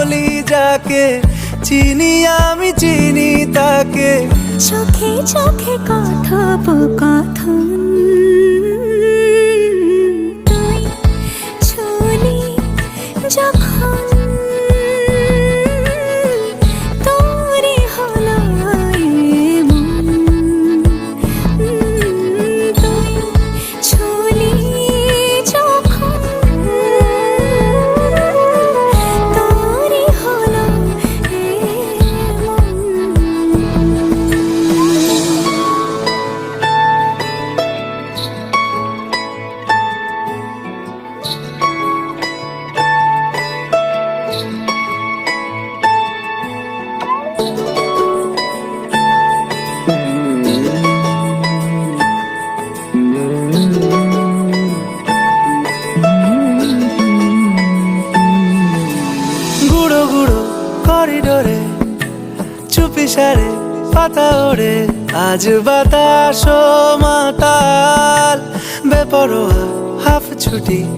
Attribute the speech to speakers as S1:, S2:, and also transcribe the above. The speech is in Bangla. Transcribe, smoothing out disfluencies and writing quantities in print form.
S1: বলি যাকে, চিনি আমি চিনি তাকে।
S2: চোখে চোখে কথোপকথন, তুই ছুলি যখন তোরে হলো এমন, তুই ছুলি যখন তোরে হলো এমন।
S1: গুঁড়ো গুঁড়ো করিডোরে চুপি সারে পাতা ওড়ে, আজ বাতাস মাতাল বেপরোয়া হাফ ছুটি।